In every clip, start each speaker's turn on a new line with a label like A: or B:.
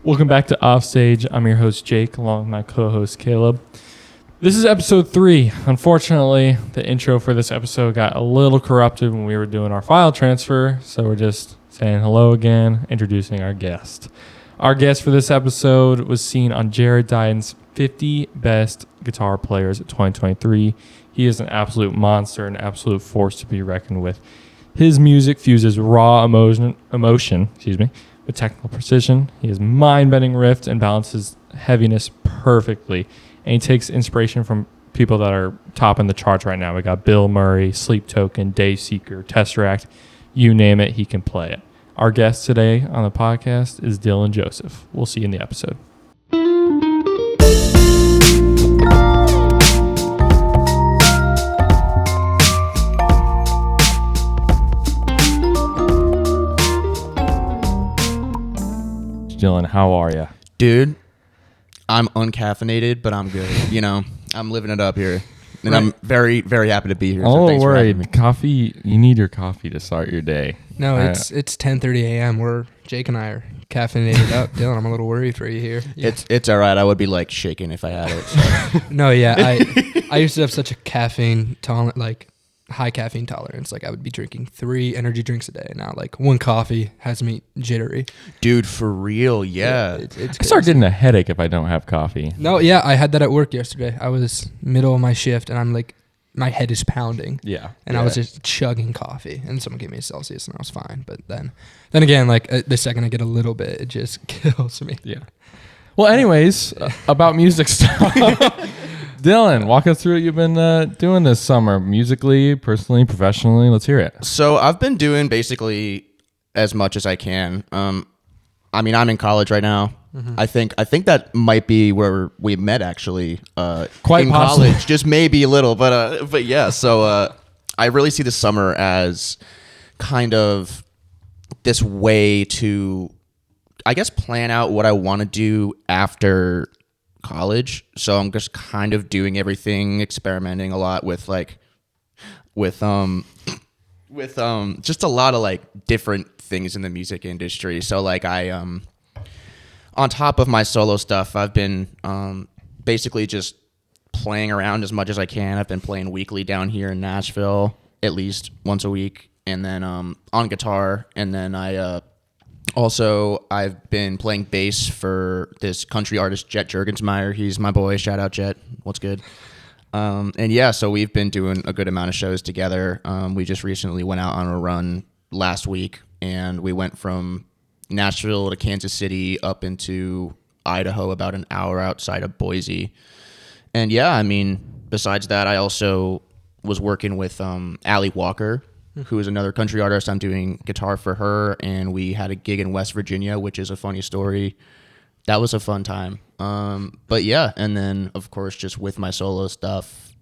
A: Welcome back to OffStage. I'm your host, Jake, along with my co-host, Caleb. This is episode 3. Unfortunately, the intro for this episode got a little corrupted when we were doing our file transfer, so we're just saying hello again, introducing our guest. Our guest for this episode was seen on Jared Dines' 50 Best Guitar Players of 2023. He is an absolute monster, an absolute force to be reckoned with. His music fuses raw emotion, with technical precision. He has mind-bending riffs and balances heaviness perfectly. And he takes inspiration from people that are topping the charts right now. We got Bill Murray, Sleep Token, Dayseeker, Tesseract. You name it, he can play it. Our guest today on the podcast is Dylan Joseph. We'll see you in the episode. Dylan, how are you?
B: Dude, I'm uncaffeinated, but I'm good. You know, I'm living it up here. And
A: Right.
B: I'm very, very happy to be here.
A: Oh,
B: thanks for having me.
A: worried. Coffee, you need your coffee to start your day.
C: No, it's 10:30 a.m. Jake and I are caffeinated up. Dylan, I'm a little worried for you here. Yeah.
B: It's all right. I would be like shaking if I had it. So.
C: No, yeah, I used to have such a caffeine tolerant, like high caffeine tolerance. Like I would be drinking 3 energy drinks a day. Now, like 1 coffee has me jittery.
B: Dude, for real, yeah.
C: It's
A: I start getting a headache if I don't have coffee.
C: No, yeah, I had that at work yesterday. I was middle of my shift, and I'm like, my head is pounding.
A: Yeah.
C: And I was just chugging coffee, and someone gave me a Celsius, and I was fine. But then again, like the second I get a little bit, it just kills me.
A: Yeah. Well, anyways, about music stuff. Dylan, walk us through what you've been doing this summer, musically, personally, professionally. Let's hear it.
B: So I've been doing basically as much as I can. I mean, I'm in college right now. Mm-hmm. I think that might be where we met actually.
A: Quite
B: in
A: possibly.
B: college, just maybe a little, but yeah. So I really see the summer as kind of this way to, I guess, plan out what I want to do after college. So I'm just kind of doing everything, experimenting a lot with just a lot of like different things in the music industry. So like I on top of my solo stuff, I've been basically just playing around as much as I can. I've been playing weekly down here in Nashville, at least once a week, and then on guitar. And then I've been playing bass for this country artist, Jet Juergensmeyer. He's my boy. Shout out, Jet. What's good? And yeah, so we've been doing a good amount of shows together. We just recently went out on a run last week, and we went from Nashville to Kansas City up into Idaho, about an hour outside of Boise. And yeah, I mean, besides that, I also was working with Allie Walker, who is another country artist. I'm doing guitar for her, and we had a gig in West Virginia, which is a funny story. That was a fun time. But yeah, and then, of course, just with my solo stuff,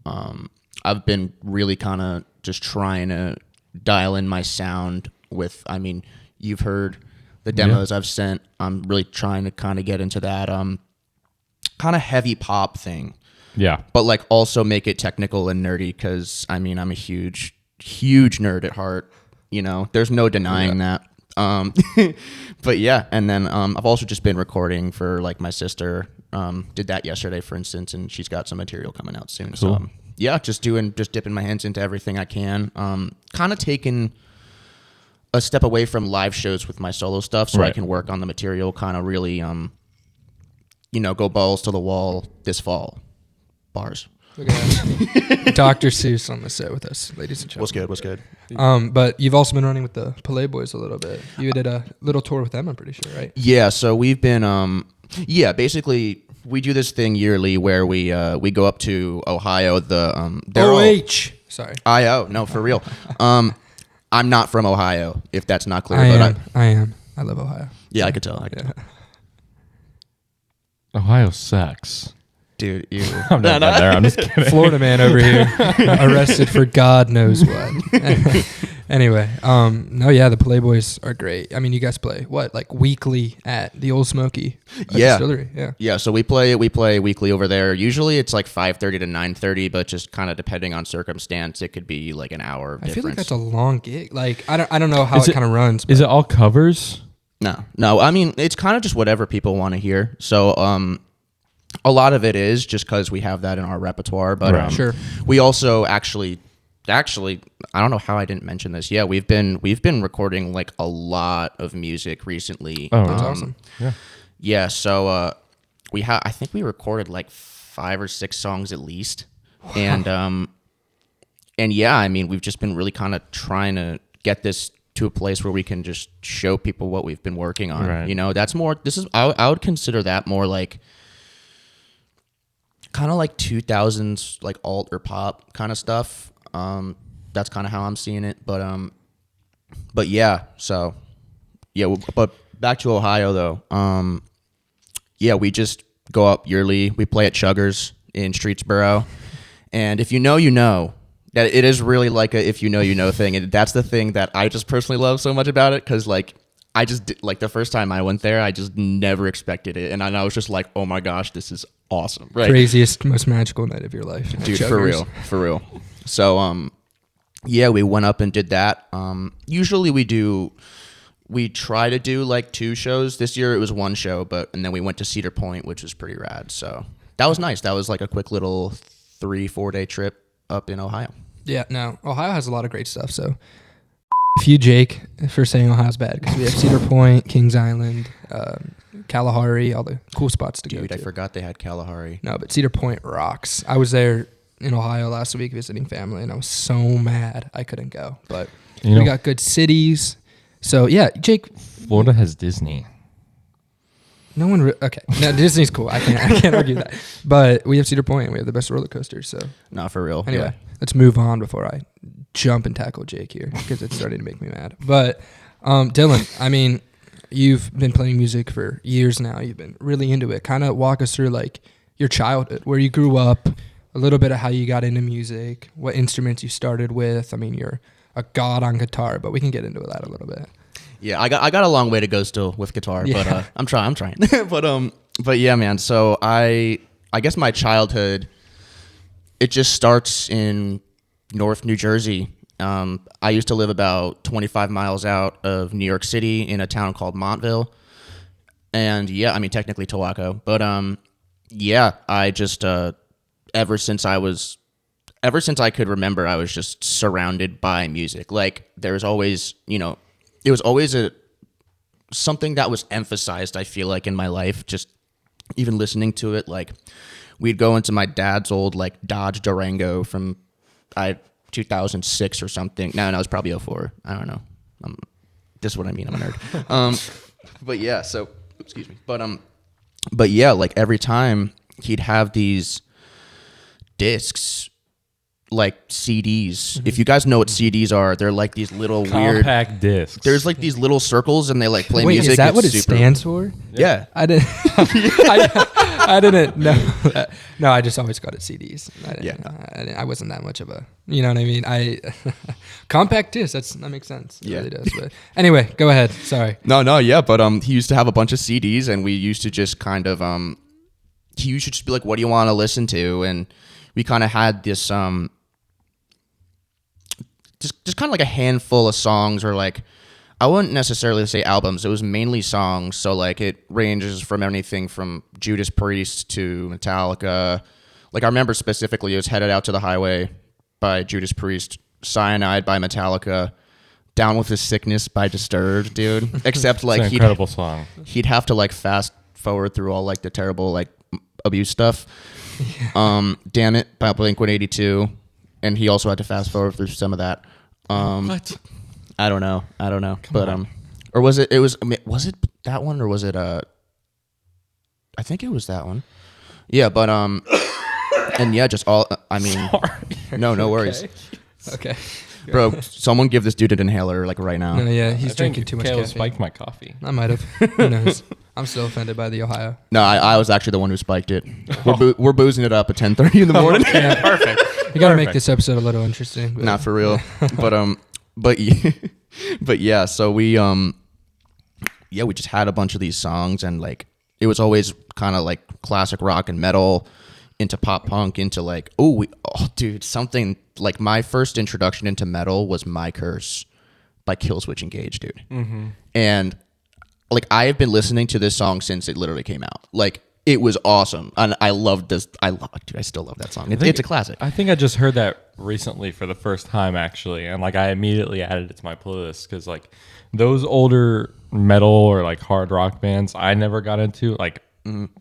B: I've been really kind of just trying to dial in my sound with, I mean, you've heard the demos I've sent. I'm really trying to kind of get into that kind of heavy pop thing.
A: Yeah.
B: But like also make it technical and nerdy because, I mean, I'm a huge nerd at heart. You know, there's no denying that. But yeah, and then I've also just been recording for like my sister. Did that yesterday, for instance, and she's got some material coming out soon.
A: Cool.
B: So yeah, just dipping my hands into everything I can. Kind of taking a step away from live shows with my solo stuff so I can work on the material, kind of really go balls to the wall this fall. Bars.
C: Look at that. Dr. Seuss on the set with us, ladies and gentlemen.
B: What's good?
C: But you've also been running with the Playboys a little bit. You did a little tour with them, I'm pretty sure, right?
B: Yeah, so we've been basically we do this thing yearly where we go up to Ohio,
C: Sorry.
B: IO, no, for real. I'm not from Ohio, if that's not clear.
C: I am. I love Ohio.
B: Yeah, I could tell.
A: Ohio sucks.
B: Dude, you.
A: I'm not there. I'm just kidding.
C: Florida man over here, arrested for God knows what. Anyway, the Playboys are great. I mean, you guys play what, like weekly at the Old Smoky Distillery? Yeah.
B: Yeah. So we play weekly over there. Usually it's like 5:30 to 9:30, but just kind of depending on circumstance, it could be like an hour.
C: I feel like that's a long gig. Like I don't know how it kind of runs.
A: Is it all covers?
B: No. I mean, it's kind of just whatever people want to hear. So, a lot of it is just because we have that in our repertoire. But
A: Right.
C: Sure.
B: we also actually, I don't know how I didn't mention this. Yeah, we've been recording like a lot of music recently.
A: Oh,
C: That's
A: really?
C: awesome.
A: Yeah.
B: Yeah. So, I think we recorded like 5 or 6 songs at least, and yeah, I mean, we've just been really kind of trying to get this to a place where we can just show people what we've been working on.
A: Right.
B: You know, that's more. I would consider that more like kind of like 2000s like alt or pop kind of stuff. That's kind of how I'm seeing it. But yeah. So yeah. But back to Ohio though. Yeah, we just go up yearly. We play at Chuggers in Streetsboro, and if you know, you know. That it is really like a if you know, you know thing. And that's the thing that I just personally love so much about it. Because like I just like the first time I went there, I just never expected it. And I was just like, oh my gosh, this is awesome. Right.
C: Craziest, most magical night of your life.
B: Dude,
C: Chuggers.
B: for real. So, yeah, we went up and did that. Usually we try to do like 2 shows. This year it was 1 show, and then we went to Cedar Point, which was pretty rad. So that was nice. That was like a quick little 3-4 day trip up in Ohio.
C: Yeah, no. Ohio has a lot of great stuff. So, if you, Jake, for saying Ohio's bad, because we have Cedar Point, Kings Island, Kalahari, all the cool spots to go
B: Dude,
C: to.
B: I forgot they had Kalahari.
C: No, but Cedar Point rocks. I was there in Ohio last week visiting family, and I was so mad I couldn't go. But
A: You know,
C: we got good cities. So, yeah, Jake.
A: Florida has Disney.
C: No one. Okay, no, Disney's cool. I can't argue that. But we have Cedar Point. And we have the best roller coasters. So
B: Not for real.
C: anyway, let's move on before I jump and tackle Jake here because it's starting to make me mad. But Dylan, I mean, you've been playing music for years now. You've been really into it. Kind of walk us through like your childhood, where you grew up, a little bit of how you got into music, what instruments you started with. I mean, you're a god on guitar, but we can get into that a little bit.
B: Yeah, I got a long way to go still with guitar, but I'm trying. but yeah, man. So I guess my childhood, it just starts in North New Jersey. I used to live about 25 miles out of New York City in a town called Montville, and yeah, I mean technically Towacco, but yeah, I just ever since I could remember, I was just surrounded by music. Like there's always, it was always something that was emphasized, I feel like, in my life, just even listening to it. Like we'd go into my dad's old like Dodge Durango from 2006 or something. No, it was probably 04. I don't know. This is what I mean. I'm a nerd. But yeah, so excuse me. But yeah, like every time he'd have these discs, like CDs. Mm-hmm. If you guys know what CDs are, they're like these little
A: Compact discs.
B: There's like these little circles, and they like play
C: Wait,
B: music.
C: is that
B: It's
C: what it
B: super-
C: stands for?
B: Yeah.
C: I didn't. I didn't know that. No, I just always got it CDs. I wasn't that much of a. You know what I mean? Compact disc. That makes sense. It really does. But anyway, go ahead. Sorry.
B: No, yeah, but he used to have a bunch of CDs, and we used to just kind of he used to just be like, "What do you want to listen to?" And we kind of had this just kind of like a handful of songs, or like I wouldn't necessarily say albums. It was mainly songs. So like it ranges from anything from Judas Priest to Metallica. Like I remember specifically it was Headed Out to the Highway by Judas Priest, Cyanide by Metallica, Down with the Sickness by Disturbed, dude. Except like
A: it's an incredible song.
B: He'd have to like fast forward through all like the terrible like abuse stuff. Yeah. Damn It by Blink-182. And he also had to fast forward through some of that.
A: What?
B: I don't know. But or was it that one, or was it I think it was that one. Yeah, but and yeah, just all I mean
A: Sorry.
B: No worries.
C: Okay.
B: Bro, someone give this dude an inhaler like right now.
C: No, yeah, he's
A: I think
C: drinking too much
A: Kayla
C: caffeine.
A: spiked my coffee.
C: I might have. Who knows? I'm still offended by the Ohio.
B: No, I was actually the one who spiked it. We're boozing it up at 10:30 in the morning.
C: Yeah.
A: Perfect.
C: You got to make this episode a little interesting. But
B: Not for real. But yeah, so we we just had a bunch of these songs, and like it was always kind of like classic rock and metal into pop punk into like dude, something like my first introduction into metal was My Curse by Killswitch Engage, dude. Mm-hmm. And like I have been listening to this song since it literally came out. Like it was awesome, and I loved this. Dude, I still love that song. It's a classic.
A: I think I just heard that recently for the first time, actually, and like I immediately added it to my playlist because like those older metal or like hard rock bands I never got into. Like,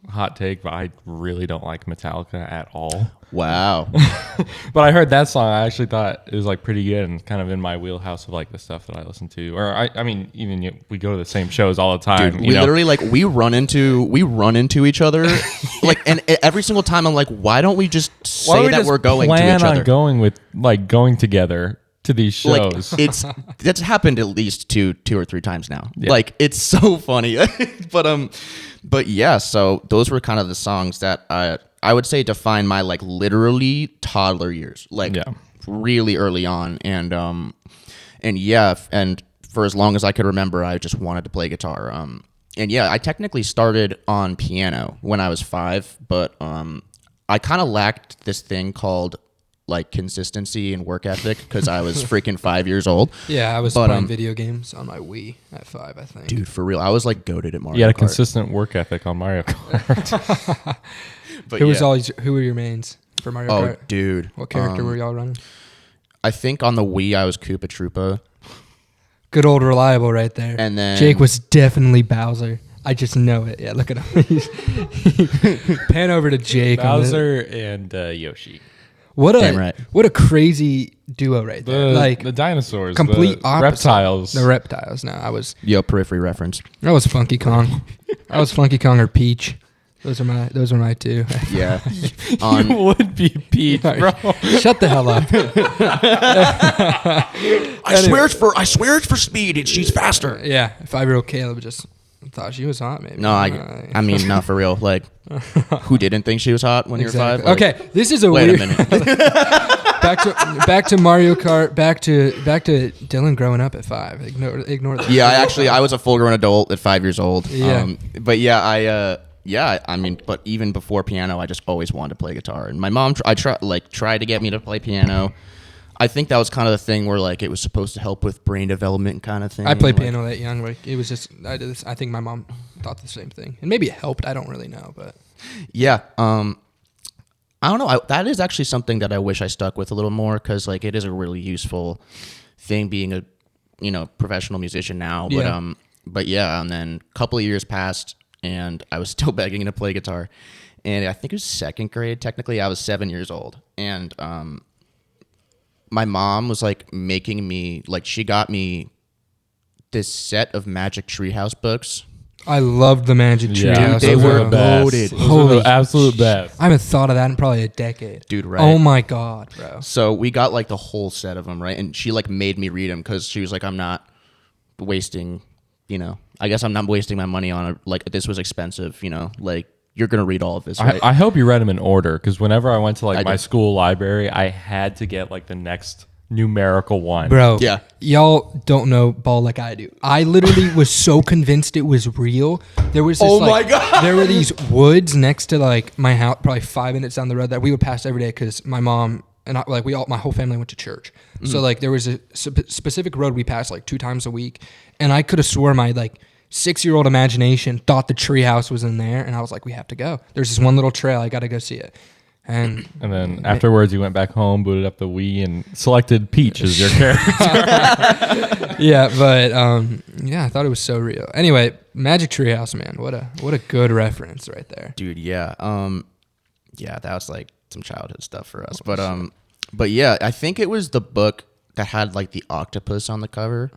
A: hot take, but I really don't like Metallica at all.
B: Wow.
A: But I heard that song. I actually thought it was like pretty good and kind of in my wheelhouse of like the stuff that I listen to. Or I mean, even we go to the same shows all the time.
B: Dude, we literally like we run into each other like, and every single time I'm like, why don't we just say that we're going to each other?
A: Plan on going together to these shows.
B: Like, that's happened at least two or three times now. Yeah. Like it's so funny. But yeah, so those were kind of the songs that I would say define my like literally toddler years. Like really early on. And for as long as I could remember, I just wanted to play guitar. And yeah, I technically started on piano when I was 5, but I kind of lacked this thing called like consistency and work ethic because I was freaking 5 years old.
C: Yeah, I was playing video games on my Wii at 5, I think.
B: Dude, for real, I was like goated at Mario Kart.
A: You had a consistent work ethic on Mario Kart.
B: But
C: who were your mains for Mario Kart?
B: Oh, dude.
C: What character were y'all running?
B: I think on the Wii I was Koopa Troopa.
C: Good old reliable right there.
B: And then
C: Jake was definitely Bowser. I just know it. Yeah, look at him. Pan over to Jake.
A: Bowser and Yoshi.
C: What a crazy duo right there. Like
A: the dinosaurs,
C: complete
A: the
C: opposite.
A: reptiles.
C: The reptiles. No, I was
B: Periphery reference.
C: I was Funky Kong. I was Funky Kong or Peach. Those were my two.
B: Yeah.
A: You would be Peach, bro.
C: Shut the hell up.
B: I swear it's for speed and she's faster.
C: Yeah, 5-year-old Caleb just thought she was hot, maybe.
B: No, I mean, not for real. Like, who didn't think she was hot when you were 5? Like,
C: okay, this is a
B: wait
C: weird.
B: a minute.
C: back to Mario Kart. Back to Dylan growing up at 5. Ignore that.
B: Yeah, I was a full-grown adult at 5 years old.
C: Yeah.
B: But yeah, I mean, but even before piano, I just always wanted to play guitar. And my mom, tried to get me to play piano. I think that was kind of the thing where like it was supposed to help with brain development kind of thing.
C: I played piano that young. Like it was just I did this. I think my mom thought the same thing, and maybe it helped. I don't really know, but
B: yeah. I don't know. That is actually something that I wish I stuck with a little more because like it is a really useful thing being a professional musician now. But
C: yeah.
B: But yeah, and then a couple of years passed, and I was still begging to play guitar. And I think it was 2nd grade. Technically, I was 7 years old, and my mom was like making me she got me this set of Magic Treehouse books.
C: I loved the Magic Treehouse.
B: They were loaded.
A: Holy absolute best.
C: I haven't thought of that in probably a decade.
B: Dude, right?
C: Oh my God, bro.
B: So we got like the whole set of them, right? And she like made me read them because she was like, I'm not wasting, I guess I'm not wasting my money on it. Like this was expensive, like you're going to read all of this, right?
A: I hope you read them in order because whenever I went to my school library, I had to get like the next numerical one.
C: Bro,
B: yeah.
C: Y'all don't know ball like I do. I literally was so convinced it was real. There was this,
B: my God.
C: There were these woods next to like my house, probably 5 minutes down the road that we would pass every day because my mom and my whole family went to church. Mm-hmm. So like there was a specific road we passed like 2 times a week, and I could have swore my like 6-year-old imagination thought the treehouse was in there, and I was like, we have to go. There's this one little trail. I got to go see it. And
A: then afterwards, you went back home, booted up the Wii, and selected Peach as your character.
C: Yeah, but I thought it was so real. Anyway, Magic Treehouse, man, what a good reference right there,
B: dude. Yeah, that was like some childhood stuff for us. But yeah, I think it was the book that had like the octopus on the cover.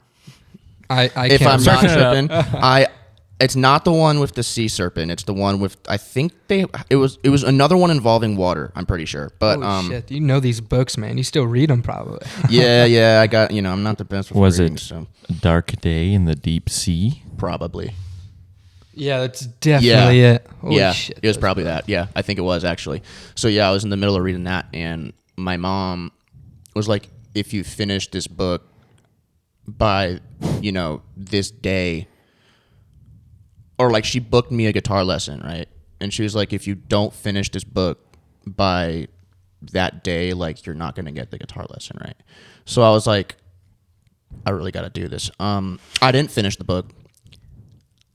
B: If I'm not tripping, it's not the one with the sea serpent. It's the one with it was another one involving water. I'm pretty sure. But
C: holy shit, you know these books, man. You still read them probably.
B: yeah. I got I'm not the best with
A: was
B: reading,
A: it
B: so.
A: A Dark Day in the Deep Sea?
B: Probably.
C: Yeah, that's definitely it.
B: Holy
C: shit,
B: it was probably that. Yeah, I think it was actually. So yeah, I was in the middle of reading that, and my mom was like, "If you finish this book by this day," or like she booked me a guitar lesson, right? And she was like, if you don't finish this book by that day, like you're not gonna get the guitar lesson, right? So I was like, I really gotta do this. I didn't finish the book.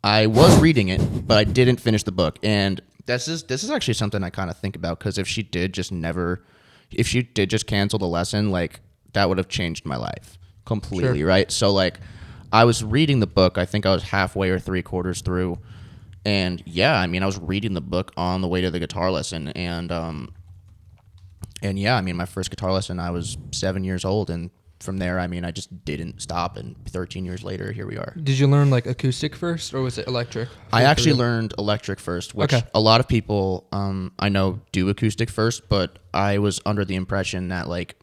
B: I was reading it, but I didn't finish the book. And this is actually something I kind of think about, because if she did just cancel the lesson, like that would have changed my life completely,
C: Sure.
B: right? So like I was reading the book. I think I was halfway or 3/4 through. And yeah, I mean, I was reading the book on the way to the guitar lesson. And yeah, I mean, my first guitar lesson, I was 7 years old. And from there, I mean, I just didn't stop. And 13 years later, here we are.
C: Did you learn like acoustic first, or was it electric?
B: I actually learned electric first, which
C: Okay.
B: a lot of people I know do acoustic first, but I was under the impression that like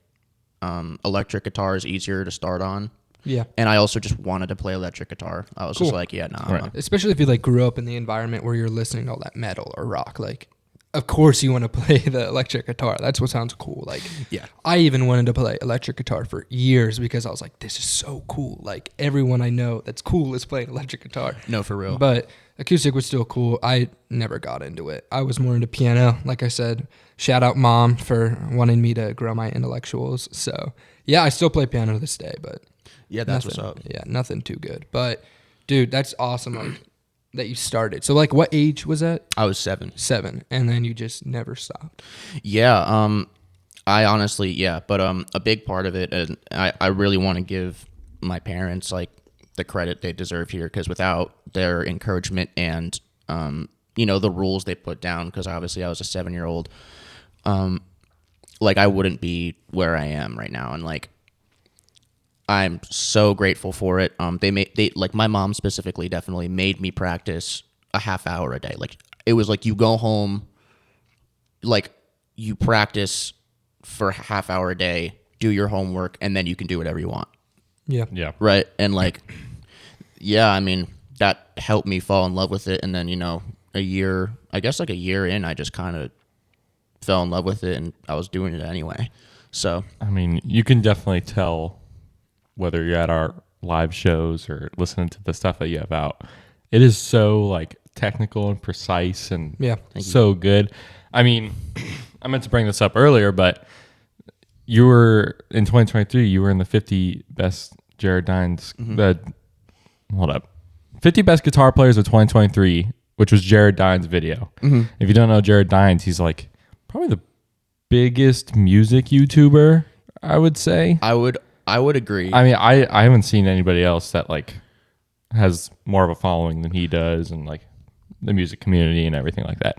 B: electric guitar is easier to start on.
C: Yeah.
B: And I also just wanted to play electric guitar. I was just
C: Cool.
B: like, yeah, no.
A: Right.
C: Especially if you like grew up in the environment where you're listening to all that metal or rock, like of course you want to play the electric guitar. That's what sounds cool. Like
B: Yeah.
C: I even wanted to play electric guitar for years because I was like, this is so cool. Like everyone I know that's cool is playing electric guitar.
B: No, for real.
C: But acoustic was still cool. I never got into it. I was more into piano. Like I said, shout out mom for wanting me to grow my intellectuals. So yeah, I still play piano to this day, but
B: Yeah, that's
C: nothing,
B: what's up.
C: Yeah, nothing too good. But dude, that's awesome. Like that you started. So like, what age was that?
B: I was 7.
C: 7, and then you just never stopped.
B: Yeah, I honestly, yeah, but a big part of it, and I really want to give my parents like the credit they deserve here, because without their encouragement and the rules they put down, because obviously I was a 7-year-old, like I wouldn't be where I am right now, and like I'm so grateful for it. They like my mom specifically definitely made me practice a half hour a day. Like it was like you go home, like you practice for a half hour a day, do your homework, and then you can do whatever you want.
C: Yeah.
A: Yeah.
B: Right. And like, yeah, I mean, that helped me fall in love with it. And then, a year in, I just kind of fell in love with it, and I was doing it anyway. So,
A: I mean, you can definitely tell whether you're at our live shows or listening to the stuff that you have out. It is so like technical and precise and
C: Yeah.
A: so good. I mean, I meant to bring this up earlier, but you were in 2023. You were in the 50 best Jared Dines. Hold up, 50 best guitar players of 2023, which was Jared Dines' video. If you don't know Jared Dines, he's like probably the biggest music YouTuber, I would say.
B: I would agree.
A: I mean, I haven't seen anybody else that like has more of a following than he does, and like the music community and everything like that.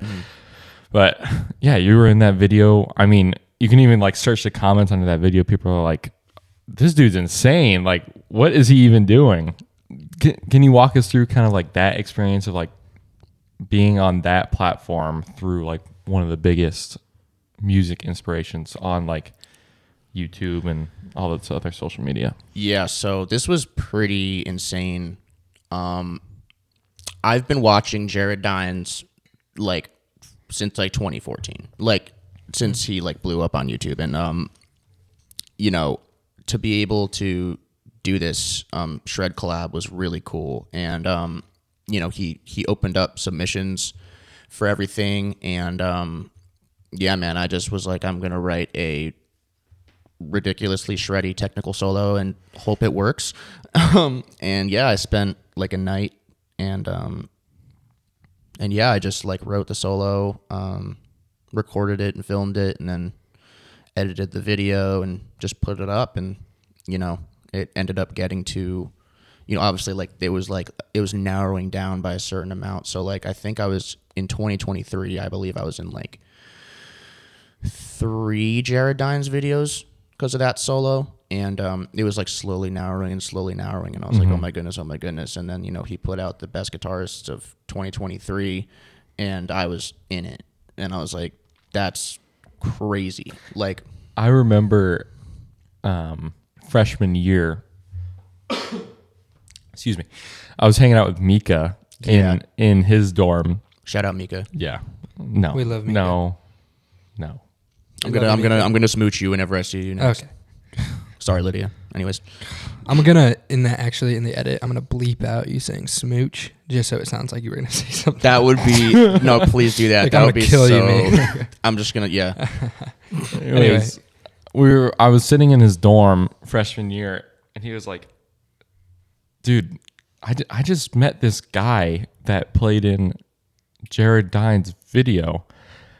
A: But yeah, you were in that video. I mean, you can even like search the comments under that video. People are like, "This dude's insane! Like, what is he even doing?" Can you walk us through kind of like that experience of like being on that platform through like one of the biggest music inspirations on like YouTube and all this other social media?
B: Yeah, so this was pretty insane. I've been watching Jared Dines like since like 2014, like since he like blew up on YouTube, and to be able to do this shred collab was really cool, and he opened up submissions for everything, and yeah, man, I just was like, I'm gonna write a ridiculously shreddy technical solo and hope it works. And yeah, I spent like a night, and yeah, I just like wrote the solo, recorded it and filmed it, and then edited the video and just put it up, and it ended up getting to, obviously like it was narrowing down by a certain amount. So like I think I was in 2023, I believe I was in like 3 Jared Dines videos because of that solo, and it was like slowly narrowing, and I was like, oh my goodness, and then he put out the best guitarists of 2023, and I was in it, and I was like, that's crazy. Like
A: I remember freshman year, excuse me, I was hanging out with Mika in his dorm.
B: Shout out Mika.
A: Yeah, no,
C: We love Mika.
A: No.
B: I'm gonna smooch you whenever I see you next.
C: Okay.
B: Sorry, Lydia. Anyways,
C: I'm gonna in the edit, I'm gonna bleep out you saying smooch just so it sounds like you were gonna say something.
B: that would be no. Please do that.
C: Like,
B: That
C: I'm
B: would
C: gonna
B: be
C: kill
B: so.
C: you, man.
B: I'm just gonna
A: Anyways, I was sitting in his dorm freshman year, and he was like, dude, I just met this guy that played in Jared Dine's video.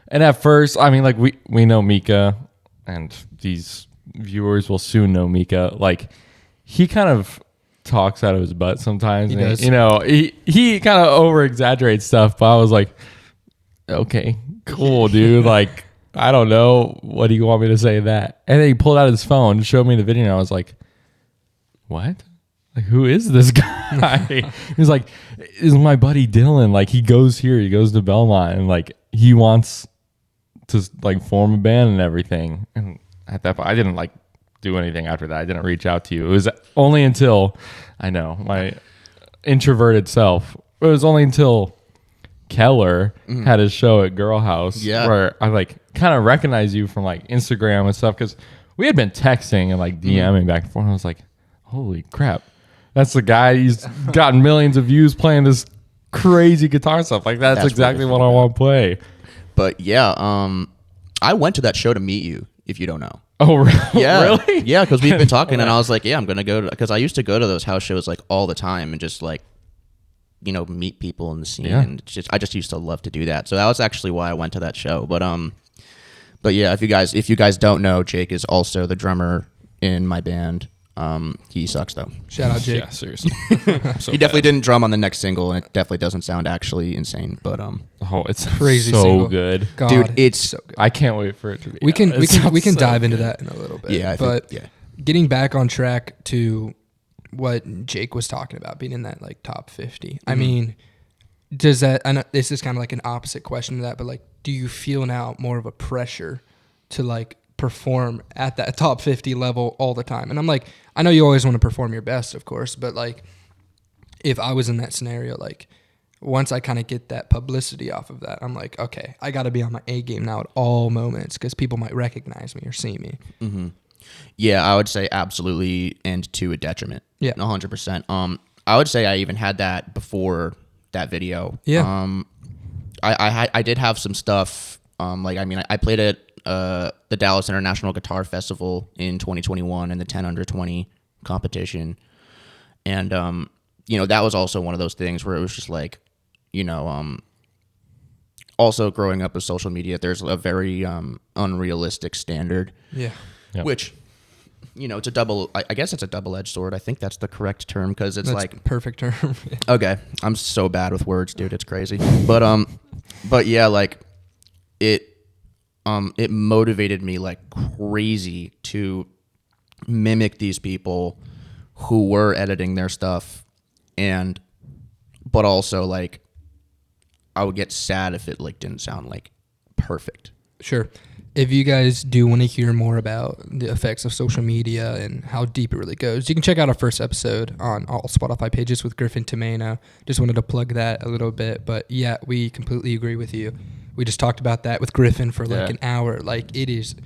A: And at first, I mean, like we know Mika, and these viewers will soon know Mika. Like, he kind of talks out of his butt sometimes.
C: He
A: and,
C: does.
A: you know, he kind of over exaggerates stuff, but I was like, okay, cool, dude. Like, I don't know. What do you want me to say that? And then he pulled out his phone and showed me the video, and I was like, what? Like, who is this guy? He's like, is my buddy Dylan. Like, he goes to Belmont, and like, he wants to like form a band and everything. And at that point, I didn't like do anything after that. I didn't reach out to you. It was only until, I know, my introverted self, it was only until Keller had his show at Girl House, where I like kind of recognized you from like Instagram and stuff, because we had been texting and like DMing back and forth. And I was like, holy crap, that's the guy. He's gotten millions of views playing this crazy guitar stuff. Like, that's exactly what I want to play.
B: But yeah, I went to that show to meet you, if you don't know.
A: Oh, really?
B: Yeah.
A: Really?
B: Yeah, because we've been talking, and I was like, yeah, I'm going to go to, because I used to go to those house shows like all the time and just like, you know, meet people in the scene.
A: Yeah.
B: And I just used to love to do that. So that was actually why I went to that show. But yeah, if you guys don't know, Jake is also the drummer in my band. He sucks though.
C: Shout out Jake.
A: Yeah, seriously.
B: He definitely didn't drum on the next single, and it definitely doesn't sound actually insane. But
A: oh, it's
C: Crazy
A: so
C: single.
A: good.
C: God,
B: dude, it's
C: so good.
A: I can't wait for it to be.
C: We can
A: out.
C: we
A: It
C: can we can
A: sounds so
C: dive into
A: good.
C: that in a little bit.
B: yeah,
C: but
B: yeah.
C: getting back on track to what Jake was talking about, being in that like top 50. I mean, does that? I know this is kind of like an opposite question to that, but like, do you feel now more of a pressure to like perform at that top 50 level all the time? And I'm like, I know you always want to perform your best, of course, but like, if I was in that scenario, like, once I kind of get that publicity off of that, I'm like, okay, I got to be on my A game now at all moments, because people might recognize me or see me.
B: Mm-hmm. Yeah, I would say absolutely, and to a detriment.
C: Yeah.
B: 100%. I would say I even had that before that video.
C: Yeah.
B: I did have some stuff. Like, I mean, I played at the Dallas International Guitar Festival in 2021 in the 10 under 20 competition. And, you know, that was also one of those things where it was just like, you know, also growing up with social media, there's a very unrealistic standard.
C: Yeah.
A: Yep.
B: Which, you know, I guess it's a double-edged sword. I think that's the correct term, because it's
C: That's
B: like,
C: perfect term.
B: okay, I'm so bad with words, dude. It's crazy. But yeah, like it motivated me like crazy to mimic these people who were editing their stuff, but also like I would get sad if it like didn't sound like perfect.
C: Sure. If you guys do want to hear more about the effects of social media and how deep it really goes, you can check out our first episode on all Spotify pages with Griffin Tomeno. Just wanted to plug that a little bit. But yeah, we completely agree with you. We just talked about that with Griffin for like an hour. Like, it is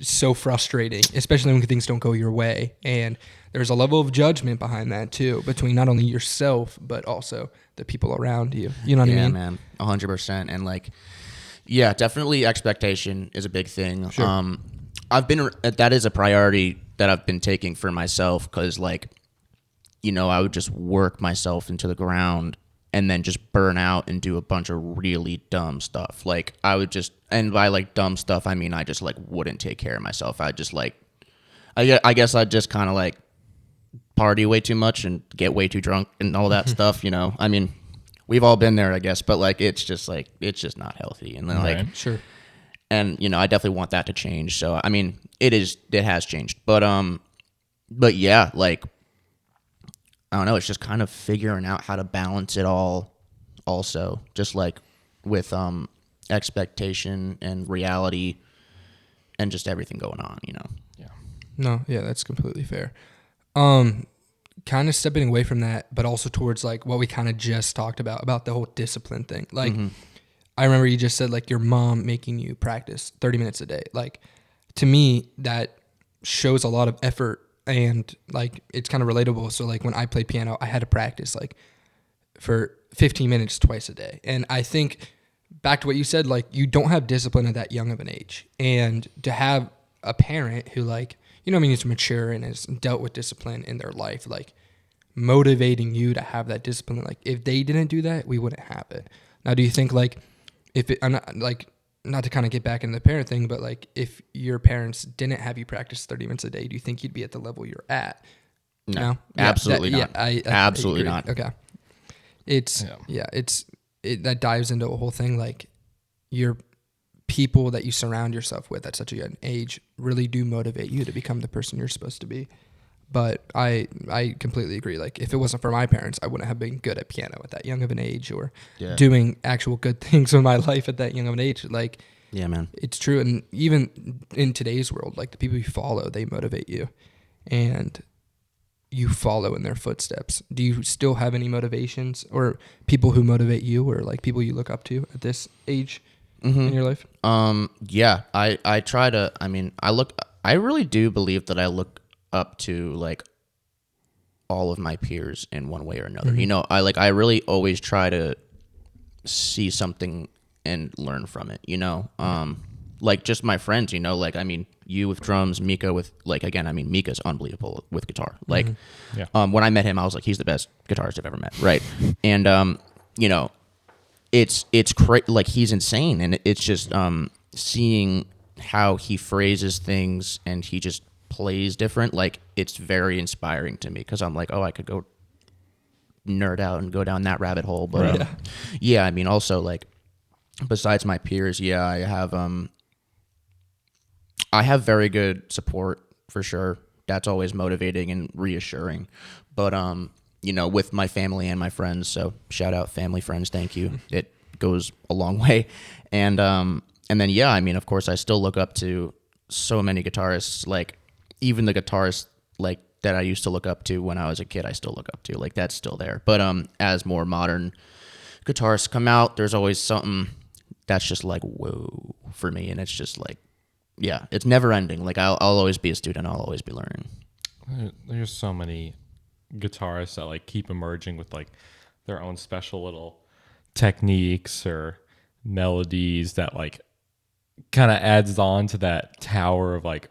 C: so frustrating, especially when things don't go your way. And there's a level of judgment behind that too, between not only yourself, but also the people around you. You know what I mean?
B: Yeah, man, 100%. And like, yeah, definitely expectation is a big thing.
C: Sure.
B: That is a priority that I've been taking for myself, because like, you know, I would just work myself into the ground and then just burn out and do a bunch of really dumb stuff. Like, I would just, and by like dumb stuff, I mean, I just like wouldn't take care of myself. I just like, I guess I'd just kind of like party way too much and get way too drunk and all that stuff, you know? I mean, we've all been there, I guess, but like, it's just not healthy. And then like,
C: Sure.
B: and you know, I definitely want that to change. So, I mean, it has changed, but yeah, like, I don't know. It's just kind of figuring out how to balance it all also, just like with expectation and reality and just everything going on, you know?
A: Yeah.
C: No, yeah, that's completely fair. Kind of stepping away from that, but also towards like what we kind of just talked about the whole discipline thing. Like, I remember you just said like your mom making you practice 30 minutes a day. Like, to me, that shows a lot of effort, and like, it's kind of relatable. So like, when I played piano, I had to practice like for 15 minutes twice a day. And I think back to what you said, like, you don't have discipline at that young of an age. And to have a parent who like, you know what I mean, is mature and has dealt with discipline in their life, like, motivating you to have that discipline. Like if they didn't do that, we wouldn't have it. Now, do you think like if it, I'm not like not to kind of get back into the parent thing, but like if your parents didn't have you practice 30 minutes a day, do you think you'd be at the level you're at?
B: No,
C: Yeah,
B: absolutely not.
C: I
B: Absolutely
C: agree.
B: not.
C: Okay. That dives into a whole thing. Like your people that you surround yourself with at such a young age really do motivate you to become the person you're supposed to be. But I completely agree. Like if it wasn't for my parents, I wouldn't have been good at piano at that young of an age or doing actual good things in my life at that young of an age. Like,
B: yeah, man,
C: it's true. And even in today's world, like the people you follow, they motivate you and you follow in their footsteps. Do you still have any motivations or people who motivate you or like people you look up to at this age in your life?
B: Yeah, I try to, I really do believe that I look up to like all of my peers in one way or another. You know, I really always try to see something and learn from it, you know? Like just my friends, you know, like, I mean, you with drums, Mika with like, again, I mean, Mika's unbelievable with guitar. Like, when I met him, I was like, he's the best guitarist I've ever met. Right. And, you know, it's like he's insane. And it's just, seeing how he phrases things and he just plays different. Like it's very inspiring to me. Cause I'm like, oh, I could go nerd out and go down that rabbit hole. But, yeah, I mean, also like besides my peers, I have very good support for sure. That's always motivating and reassuring. But you know, with my family and my friends, so shout out family, friends, thank you. It goes a long way. And then yeah, I mean, of course I still look up to so many guitarists, like even the guitarists like that I used to look up to when I was a kid, I still look up to. Like that's still there. But as more modern guitarists come out, there's always something that's just like whoa for me, and it's just like yeah, it's never ending. Like I'll always be a student. I'll always be learning.
A: There's so many guitarists that like keep emerging with like their own special little techniques or melodies that like kind of adds on to that tower of like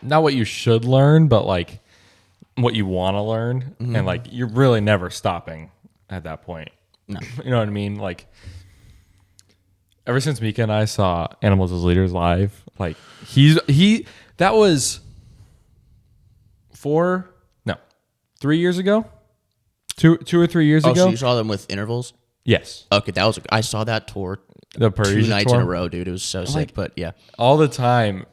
A: not what you should learn, but like what you want to learn. And like you're really never stopping at that point.
B: No.
A: You know what I mean? Like ever since Mika and I saw Animals as Leaders live, like that was 3 years ago, two or 3 years ago.
B: So you saw them with intervals?
A: Yes.
B: Okay, I saw that tour
A: The Parisian
B: 2 nights
A: tour.
B: in a row, dude. It was so sick.
A: Like,
B: but yeah,
A: all the time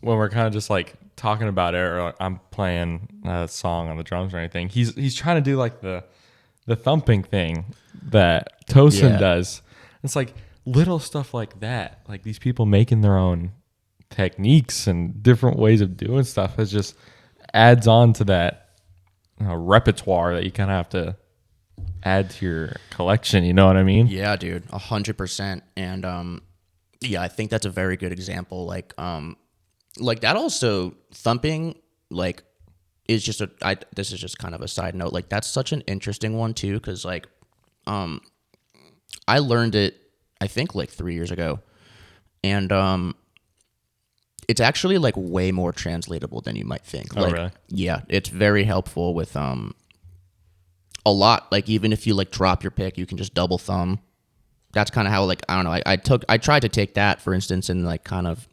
A: when we're kind of just like talking about it, or I'm playing a song on the drums or anything, he's trying to do like the thumping thing that Tosin does. It's like little stuff like that. Like these people making their own techniques and different ways of doing stuff. It just adds on to that repertoire that you kind of have to add to your collection. You know what I mean?
B: yeah, dude, 100%. And yeah, I think that's a very good example. Like that also thumping like is just this is just kind of a side note. Like that's such an interesting one too, because like I learned it I think like 3 years ago, and it's actually like way more translatable than you might think.
A: Oh,
B: Like
A: really?
B: yeah, it's very helpful with a lot. Like even if you like drop your pick, you can just double thumb. That's kind of how like I don't know. I tried to take that for instance and like kind of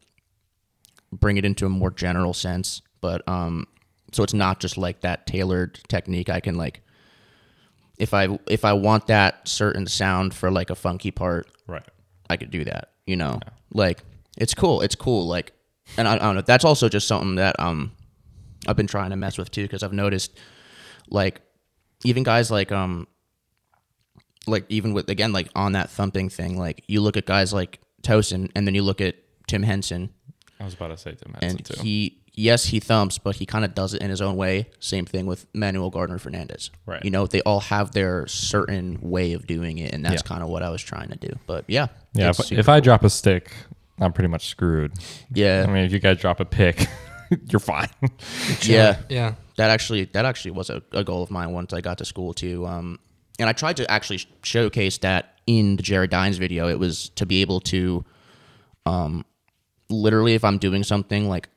B: bring it into a more general sense, but so it's not just like that tailored technique. I can like if I want that certain sound for like a funky part,
A: Right.
B: I could do that. You know, like it's cool. It's cool. Like, and I don't know. That's also just something that I've been trying to mess with too, because I've noticed like even guys like even with again like on that thumping thing, like you look at guys like Tosin and then you look at Tim Henson.
A: I was about to say Tim Henson
B: And
A: too.
B: he thumps, but he kind of does it in his own way. Same thing with Manuel Gardner Fernandez.
A: Right.
B: You know, they all have their certain way of doing it, and that's kind of what I was trying to do. But yeah.
A: Yeah,
B: it's super
A: if I drop a stick, I'm pretty much screwed.
B: Yeah.
A: I mean, if you guys drop a pick, you're fine.
B: Yeah.
C: Yeah.
B: That actually was a goal of mine once I got to school too. And I tried to actually showcase that in the Jared Dines video. It was to be able to, literally, if I'm doing something like,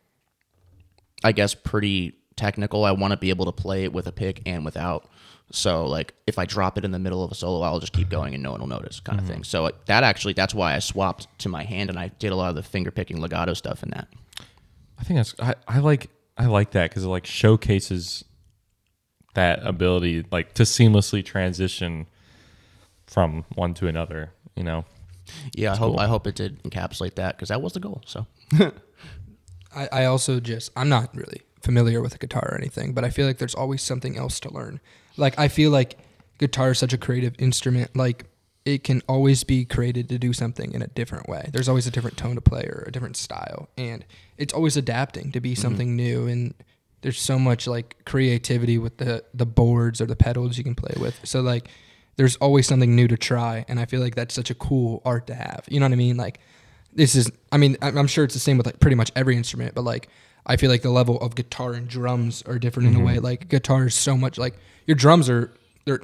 B: I guess pretty technical. I want to be able to play it with a pick and without. So like if I drop it in the middle of a solo, I'll just keep going and no one will notice, kind of thing. So that's why I swapped to my hand, and I did a lot of the finger picking legato stuff in that.
A: I think I like that because it like showcases that ability like to seamlessly transition from one to another. You know.
B: Yeah,
A: Cool.
B: I hope it did encapsulate that because that was the goal. So.
C: I also I'm not really familiar with a guitar or anything, but I feel like there's always something else to learn. Like, I feel like guitar is such a creative instrument. Like, it can always be created to do something in a different way. There's always a different tone to play or a different style. And it's always adapting to be something new. And there's so much, like, creativity with the boards or the pedals you can play with. So, like, there's always something new to try. And I feel like that's such a cool art to have. You know what I mean? Like, I'm sure it's the same with, like, pretty much every instrument. But, like, I feel like the level of guitar and drums are different in a way. Like, guitar is so much, like, your drums are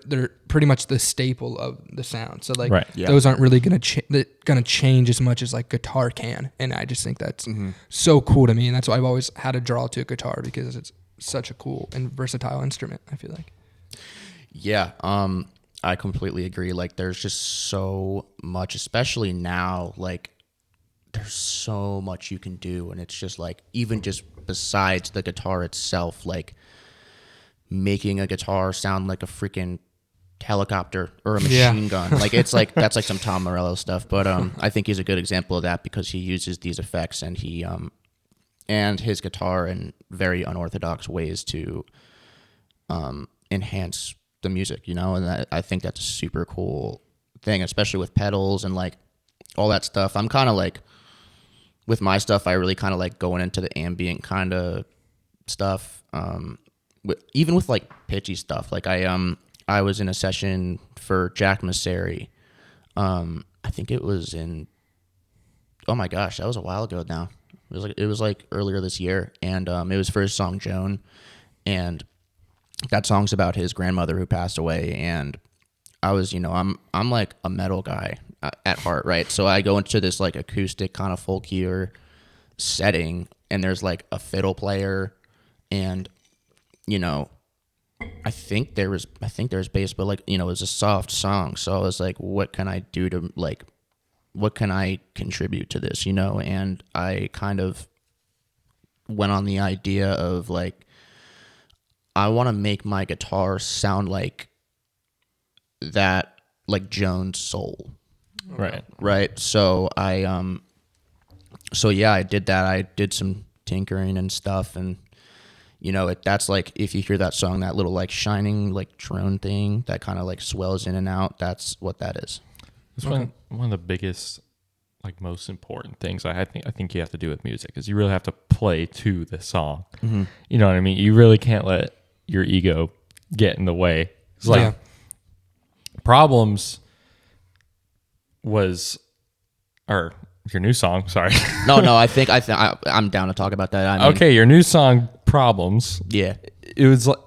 C: they're pretty much the staple of the sound. So like those aren't really gonna change as much as like guitar can. And I just think that's so cool to me, and that's why I've always had a draw to a guitar because it's such a cool and versatile instrument. I feel like.
B: Yeah, I completely agree. Like, there's just so much, especially now. Like, there's so much you can do, and it's just like even just besides the guitar itself, like. Making a guitar sound like a freaking helicopter or a machine gun. Like, it's like, that's like some Tom Morello stuff. But I think he's a good example of that because he uses these effects and he and his guitar in very unorthodox ways to enhance the music, you know? And I think that's a super cool thing, especially with pedals and like all that stuff. I'm kind of like, with my stuff, I really kind of like going into the ambient kind of stuff. Even with like pitchy stuff, like I was in a session for Jack Masseri. I think it was oh my gosh, that was a while ago now. It was like earlier this year, and it was for his song Joan, and that song's about his grandmother who passed away. And I was, I'm like a metal guy at heart, right? So I go into this like acoustic kind of folkier setting, and there's like a fiddle player, and I think there was bass, but like, it was a soft song. So I was like, what can I do to like, what can I contribute to this, And I kind of went on the idea of like, I want to make my guitar sound like that, like Joan's soul.
A: Right.
B: Right. So I did that. I did some tinkering and stuff, and that's like, if you hear that song, that little like shining like drone thing that kind of like swells in and out, that's what that is.
A: It's one of the biggest, like most important things I think you have to do with music is you really have to play to the song. Mm-hmm. You know what I mean? You really can't let your ego get in the way. It's like Problems was, or your new song, sorry.
B: No, I think I'm down to talk about that.
A: Okay, your new song Problems.
B: Yeah.
A: It was like,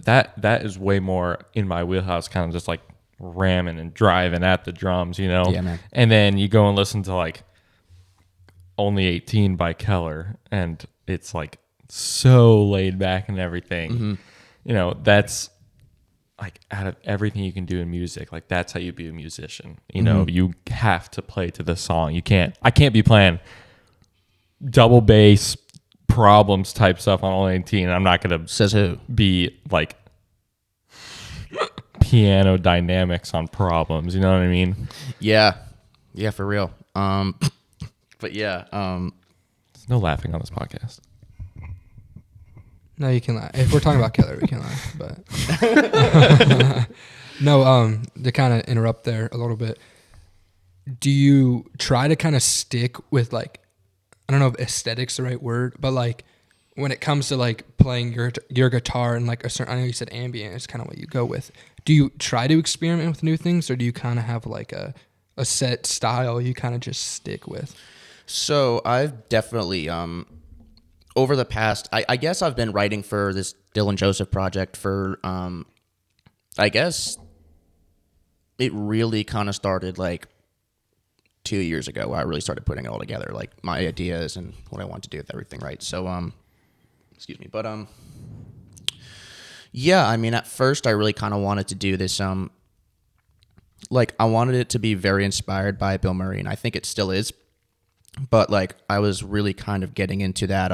A: that is way more in my wheelhouse, kind of just like ramming and driving at the drums,
B: Yeah, man.
A: And then you go and listen to like Only 18 by Keller, and it's like so laid back and everything. Mm-hmm. That's like out of everything you can do in music, like that's how you be a musician. You have to play to the song. I can't be playing double bass Problems type stuff on Only 18. I'm not gonna be like piano dynamics on Problems. You know what I mean?
B: Yeah, for real. But yeah,
A: there's no laughing on this podcast.
C: No, you can laugh. If we're talking about Keller, we can laugh. But no, to kind of interrupt there a little bit, do you try to kind of stick with like, I don't know if aesthetic's the right word, but like when it comes to like playing your guitar and like a certain, I know you said ambient is kind of what you go with. Do you try to experiment with new things, or do you kind of have like a set style you kind of just stick with?
B: So I've definitely over the past, I guess I've been writing for this Dylan Joseph project for, I guess it really kind of started like 2 years ago. I really started putting it all together, like my ideas and what I want to do with everything, right? So, excuse me, but Yeah, I mean, at first I really kind of wanted to do this. Like I wanted it to be very inspired by Bill Murray, and I think it still is. But like I was really kind of getting into that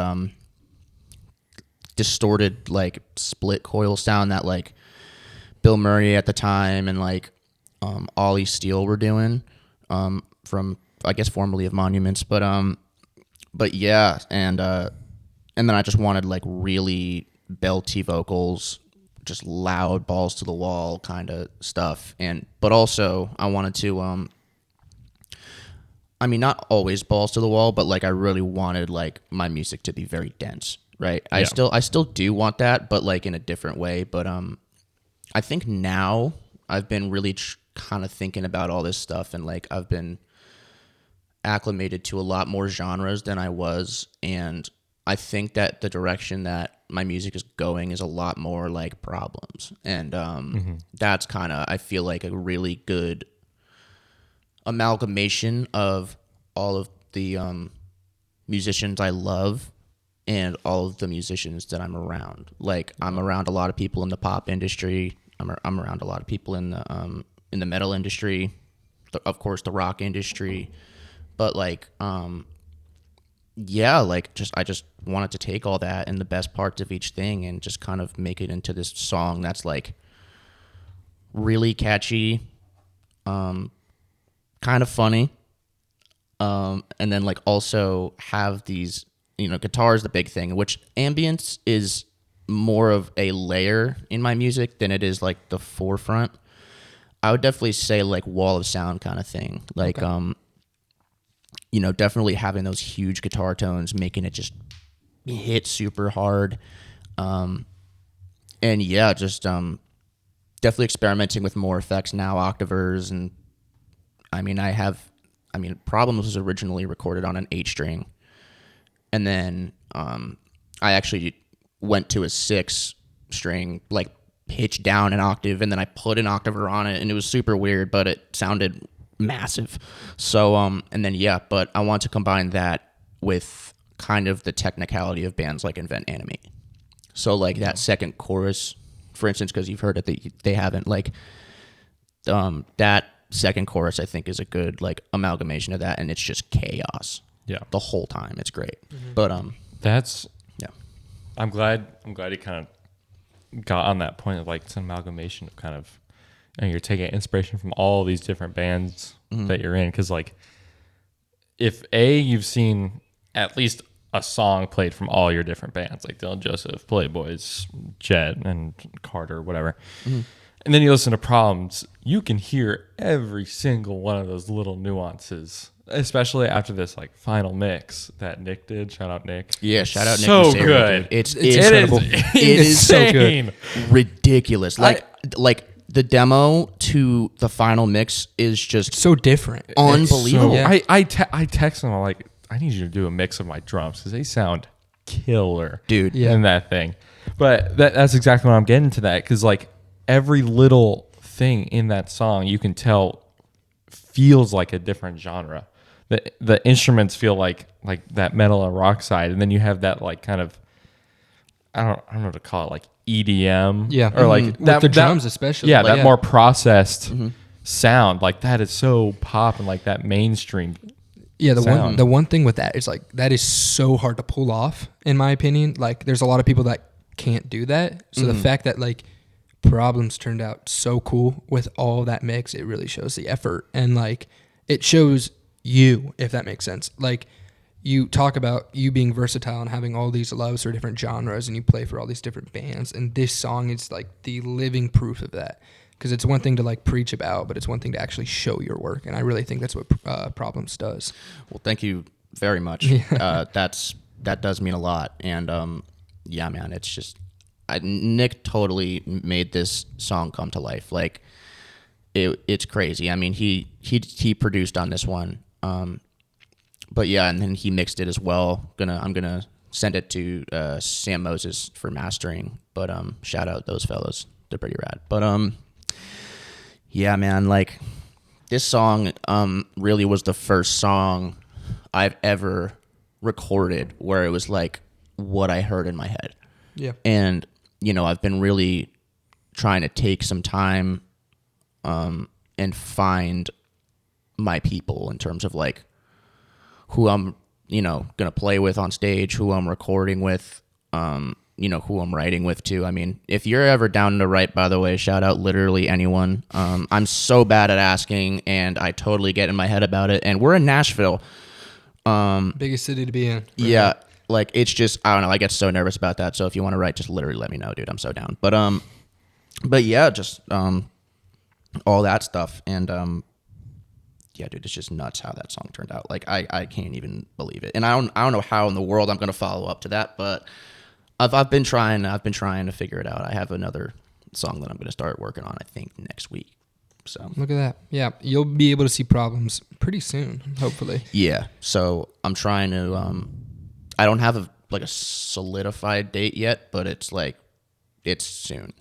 B: distorted like split coil sound that like Bill Murray at the time and like Ollie Steele were doing from I guess formerly of Monuments, but yeah, and then I just wanted like really belty vocals, just loud balls to the wall kind of stuff, but also I wanted to I mean not always balls to the wall, but like I really wanted like my music to be very dense, right?
A: Yeah.
B: I still do want that, but like in a different way. But I think now I've been really kind of thinking about all this stuff, and like I've been acclimated to a lot more genres than I was, and I think that the direction that my music is going is a lot more like Problems, and that's kind of I feel like a really good amalgamation of all of the musicians I love and all of the musicians that I'm around. Like I'm around a lot of people in the pop industry. I'm around a lot of people in the metal industry, of course the rock industry, but like yeah, like I just wanted to take all that and the best parts of each thing and just kind of make it into this song that's like really catchy, kind of funny, and then like also have these, guitar is the big thing, which ambience is more of a layer in my music than it is like the forefront. I would definitely say like wall of sound kind of thing, like okay. Definitely having those huge guitar tones, making it just hit super hard, and yeah, just definitely experimenting with more effects now, octavers, and Problems was originally recorded on an 8-string, and then I actually went to a 6-string, like pitched down an octave, and then I put an octaver on it, and it was super weird, but it sounded massive. So and then yeah, but I want to combine that with kind of the technicality of bands like Invent Animate. So like that second chorus, for instance, because you've heard it, they haven't, like that second chorus I think is a good like amalgamation of that, and it's just chaos.
A: Yeah,
B: the whole time. It's great. But
A: that's
B: yeah.
A: I'm glad he kind of got on that point of like it's an amalgamation of kind of, and you're taking inspiration from all these different bands that you're in, because like if you've seen at least a song played from all your different bands, like Dylan Joseph, Playboys, Jet, and Carter, whatever. And then you listen to Problems, you can hear every single one of those little nuances, especially after this like final mix that Nick did. Shout out Nick.
B: Yeah, shout out Nick.
A: So good.
B: It's incredible. It is so good. Ridiculous. Like the demo to the final mix is just
C: so different.
B: Unbelievable.
A: I text him, I'm like, I need you to do a mix of my drums because they sound killer,
B: dude,
A: in that thing. But that's exactly what I'm getting to, that because like every little thing in that song you can tell feels like a different genre. The instruments feel like that metal and rock side, and then you have that like kind of I don't know what to call it, like EDM, or like
C: with the drums especially,
A: that more processed sound, like that is so pop and like that mainstream.
C: Yeah, the one thing with that is like that is so hard to pull off, in my opinion. Like there's a lot of people that can't do that. So the fact that like Problems turned out so cool with all that mix, it really shows the effort, and like it shows you, if that makes sense. Like you talk about you being versatile and having all these loves for different genres, and you play for all these different bands, and this song is like the living proof of that. Because it's one thing to like preach about, but it's one thing to actually show your work, and I really think that's what Problems does.
B: Well, thank you very much. That does mean a lot, and yeah, man, it's just Nick totally made this song come to life. Like it's crazy. I mean, he produced on this one, but yeah, and then he mixed it as well. I'm gonna send it to Sam Moses for mastering. But shout out those fellas, they're pretty rad. But yeah, man, like this song really was the first song I've ever recorded where it was like what I heard in my head.
C: Yeah.
B: And I've been really trying to take some time and find my people in terms of like who I'm, gonna play with on stage, who I'm recording with, who I'm writing with too. I mean, if you're ever down to write, by the way, shout out literally anyone. I'm so bad at asking, and I totally get in my head about it. And we're in Nashville.
C: Biggest city to be in. Right?
B: Yeah. Like, it's just, I don't know. I get so nervous about that. So if you want to write, just literally let me know, dude. I'm so down. But yeah, just, all that stuff. And, yeah, dude, it's just nuts how that song turned out. Like, I can't even believe it. And I don't know how in the world I'm going to follow up to that, but I've been trying to figure it out. I have another song that I'm going to start working on, I think, next week. So
C: look at that. Yeah, you'll be able to see Problems pretty soon, hopefully.
B: Yeah. So I'm trying to. I don't have a solidified date yet, but it's soon.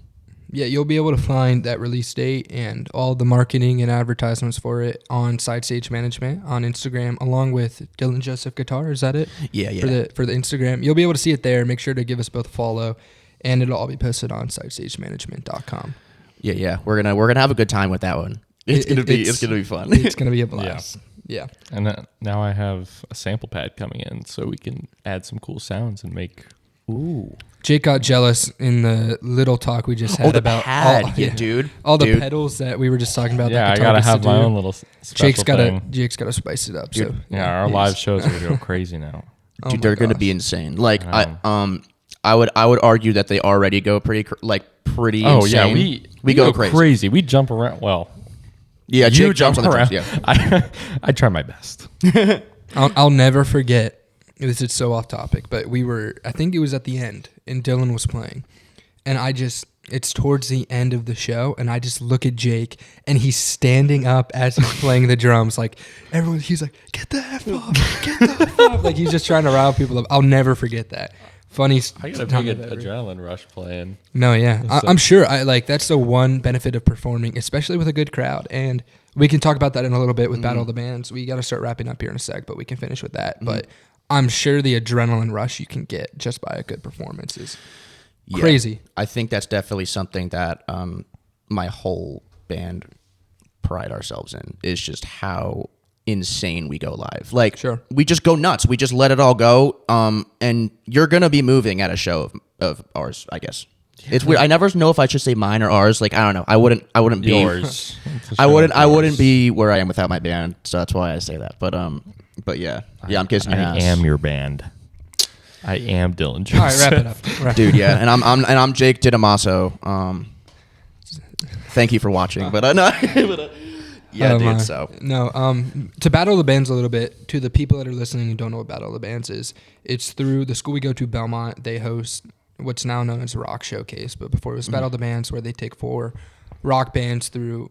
C: Yeah, you'll be able to find that release date and all the marketing and advertisements for it on Side Stage Management on Instagram, along with Dylan Joseph Guitar. Is that it?
B: Yeah.
C: For the Instagram, you'll be able to see it there. Make sure to give us both a follow, and it'll all be posted on SideStageManagement.com.
B: Yeah. We're gonna have a good time with that one. It's gonna be fun.
C: It's gonna be a blast. Yeah.
A: And now I have a sample pad coming in, so we can add some cool sounds and make.
B: Ooh.
C: Jake got jealous in the little talk we just had about
B: pad, dude.
C: All the pedals that we were just talking about.
A: Yeah, I gotta have my own little special thing.
C: Jake's gotta spice it up.
A: Dude, so our live shows are gonna go crazy now.
B: Dude, they're gonna be insane. Like I would argue that they already go pretty insane.
A: Yeah, we go crazy. We jump around. Well,
B: yeah, Jake jumps on the drums.
A: Yeah, I try my best.
C: I'll never forget. This is so off topic, but I think it was at the end, and Dylan was playing. And it's towards the end of the show, and I just look at Jake, and he's standing up as he's playing the drums. Like, he's like, get the F off, get the F off. Like, he's just trying to rile people up. I'll never forget that. Funny.
A: I got a big adrenaline rush playing.
C: No, yeah. I'm sure. That's the one benefit of performing, especially with a good crowd. And we can talk about that in a little bit with Battle of the Bands. We got to start wrapping up here in a sec, but we can finish with that. But I'm sure the adrenaline rush you can get just by a good performance is crazy.
B: I think that's definitely something that my whole band pride ourselves in, is just how insane we go live. Like, we just go nuts. We just let it all go. And you're going to be moving at a show of ours, I guess. Yeah. It's weird. I never know if I should say mine or ours. Like, I don't know. I wouldn't be
A: yours.
B: I wouldn't be where I am without my band. So that's why I say that. But yeah, I'm kissing your ass.
A: I am your band. I am Dylan Joseph.
C: All right, wrap it up.
B: Dude, yeah. And I'm Jake Didamasso. Thank you for watching. But yeah, dude. So
C: to Battle of the Bands a little bit, to the people that are listening and don't know what Battle of the Bands is, it's through the school we go to, Belmont. They host what's now known as a rock showcase, but before it was Battle of the Bands, where they take 4 rock bands through